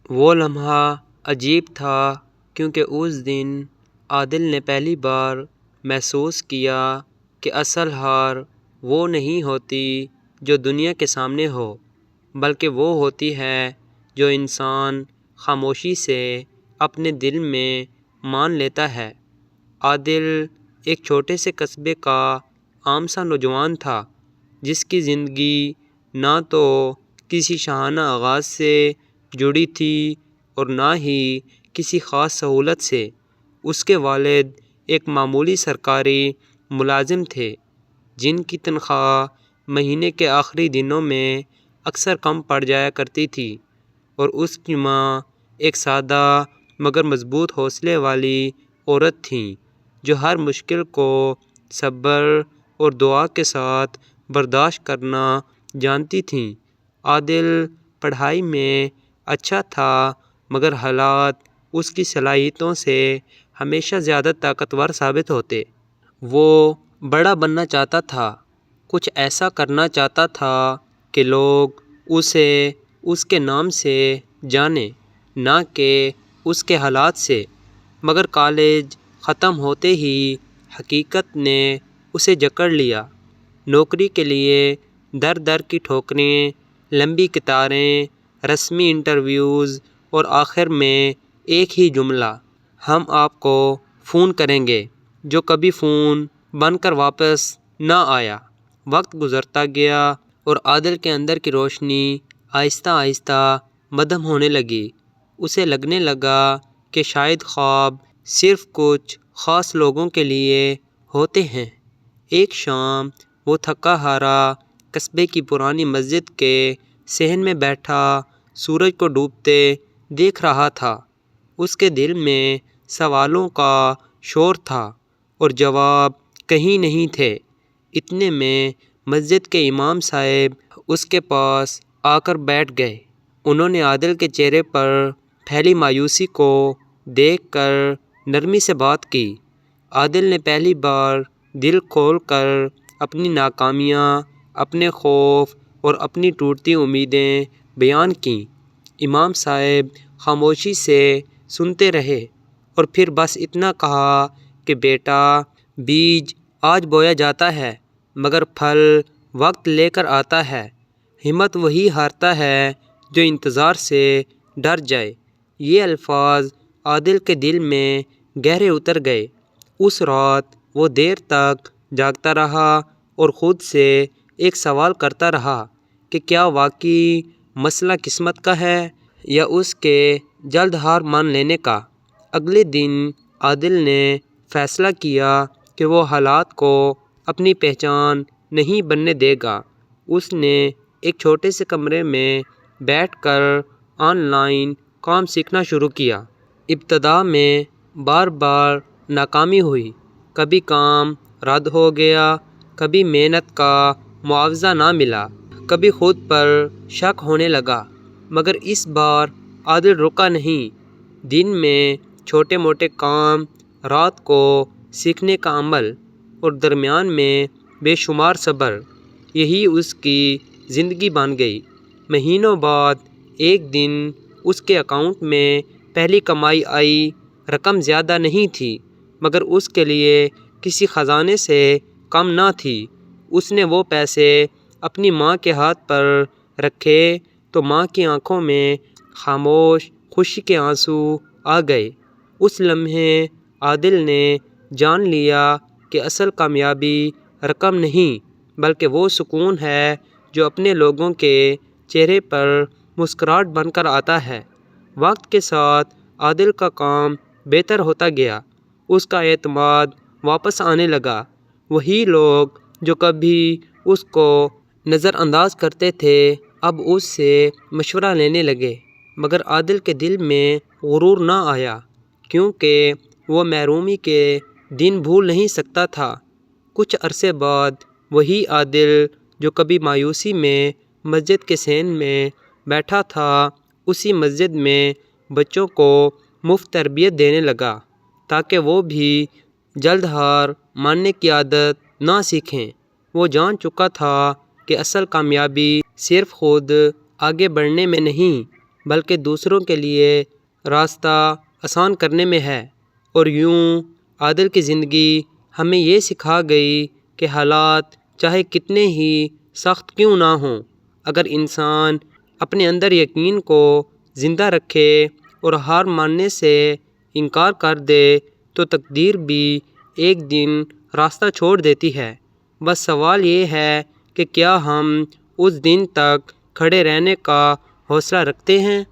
وہ لمحہ عجیب تھا کیونکہ اس دن عادل نے پہلی بار محسوس کیا کہ اصل ہار وہ نہیں ہوتی جو دنیا کے سامنے ہو، بلکہ وہ ہوتی ہے جو انسان خاموشی سے اپنے دل میں مان لیتا ہے۔ عادل ایک چھوٹے سے قصبے کا عام سا نوجوان تھا جس کی زندگی نہ تو کسی شاہانہ آغاز سے جڑی تھی اور نہ ہی کسی خاص سہولت سے۔ اس کے والد ایک معمولی سرکاری ملازم تھے جن کی تنخواہ مہینے کے آخری دنوں میں اکثر کم پڑ جایا کرتی تھی، اور اس کی ماں ایک سادہ مگر مضبوط حوصلے والی عورت تھیں جو ہر مشکل کو صبر اور دعا کے ساتھ برداشت کرنا جانتی تھیں۔ عادل پڑھائی میں اچھا تھا مگر حالات اس کی صلاحیتوں سے ہمیشہ زیادہ طاقتور ثابت ہوتے۔ وہ بڑا بننا چاہتا تھا، کچھ ایسا کرنا چاہتا تھا کہ لوگ اسے اس کے نام سے جانیں، نہ کہ اس کے حالات سے۔ مگر کالج ختم ہوتے ہی حقیقت نے اسے جکڑ لیا۔ نوکری کے لیے در در کی ٹھوکریں، لمبی قطاریں، رسمی انٹرویوز اور آخر میں ایک ہی جملہ، ہم آپ کو فون کریں گے، جو کبھی فون بن کر واپس نہ آیا۔ وقت گزرتا گیا اور عادل کے اندر کی روشنی آہستہ آہستہ مدھم ہونے لگی۔ اسے لگنے لگا کہ شاید خواب صرف کچھ خاص لوگوں کے لیے ہوتے ہیں۔ ایک شام وہ تھکا ہارا قصبے کی پرانی مسجد کے صحن میں بیٹھا سورج کو ڈوبتے دیکھ رہا تھا۔ اس کے دل میں سوالوں کا شور تھا اور جواب کہیں نہیں تھے۔ اتنے میں مسجد کے امام صاحب اس کے پاس آ کر بیٹھ گئے۔ انہوں نے عادل کے چہرے پر پھیلی مایوسی کو دیکھ کر نرمی سے بات کی۔ عادل نے پہلی بار دل کھول کر اپنی ناکامیاں، اپنے خوف اور اپنی ٹوٹتی امیدیں بیان کیں۔ امام صاحب خاموشی سے سنتے رہے اور پھر بس اتنا کہا کہ بیٹا، بیج آج بویا جاتا ہے مگر پھل وقت لے کر آتا ہے۔ ہمت وہی ہارتا ہے جو انتظار سے ڈر جائے۔ یہ الفاظ عادل کے دل میں گہرے اتر گئے۔ اس رات وہ دیر تک جاگتا رہا اور خود سے ایک سوال کرتا رہا کہ کیا واقعی مسئلہ قسمت کا ہے یا اس کے جلد ہار مان لینے کا۔ اگلے دن عادل نے فیصلہ کیا کہ وہ حالات کو اپنی پہچان نہیں بننے دے گا۔ اس نے ایک چھوٹے سے کمرے میں بیٹھ کر آن لائن کام سیکھنا شروع کیا۔ ابتدا میں بار بار ناکامی ہوئی، کبھی کام رد ہو گیا، کبھی محنت کا معاوضہ نہ ملا، کبھی خود پر شک ہونے لگا۔ مگر اس بار عادل رکا نہیں۔ دن میں چھوٹے موٹے کام، رات کو سیکھنے کا عمل اور درمیان میں بے شمار صبر، یہی اس کی زندگی بن گئی۔ مہینوں بعد ایک دن اس کے اکاؤنٹ میں پہلی کمائی آئی۔ رقم زیادہ نہیں تھی مگر اس کے لیے کسی خزانے سے کم نہ تھی۔ اس نے وہ پیسے اپنی ماں کے ہاتھ پر رکھے تو ماں کی آنکھوں میں خاموش خوشی کے آنسو آ گئے۔ اس لمحے عادل نے جان لیا کہ اصل کامیابی رقم نہیں بلکہ وہ سکون ہے جو اپنے لوگوں کے چہرے پر مسکراہٹ بن کر آتا ہے۔ وقت کے ساتھ عادل کا کام بہتر ہوتا گیا، اس کا اعتماد واپس آنے لگا۔ وہی لوگ جو کبھی اس کو نظر انداز کرتے تھے اب اس سے مشورہ لینے لگے۔ مگر عادل کے دل میں غرور نہ آیا کیونکہ وہ محرومی کے دن بھول نہیں سکتا تھا۔ کچھ عرصے بعد وہی عادل جو کبھی مایوسی میں مسجد کے صحن میں بیٹھا تھا، اسی مسجد میں بچوں کو مفت تربیت دینے لگا تاکہ وہ بھی جلد ہار ماننے کی عادت نہ سیکھیں۔ وہ جان چکا تھا کہ اصل کامیابی صرف خود آگے بڑھنے میں نہیں بلکہ دوسروں کے لیے راستہ آسان کرنے میں ہے۔ اور یوں عادل کی زندگی ہمیں یہ سکھا گئی کہ حالات چاہے کتنے ہی سخت کیوں نہ ہوں، اگر انسان اپنے اندر یقین کو زندہ رکھے اور ہار ماننے سے انکار کر دے تو تقدیر بھی ایک دن راستہ چھوڑ دیتی ہے۔ بس سوال یہ ہے کہ کیا ہم اس دن تک کھڑے رہنے کا حوصلہ رکھتے ہیں؟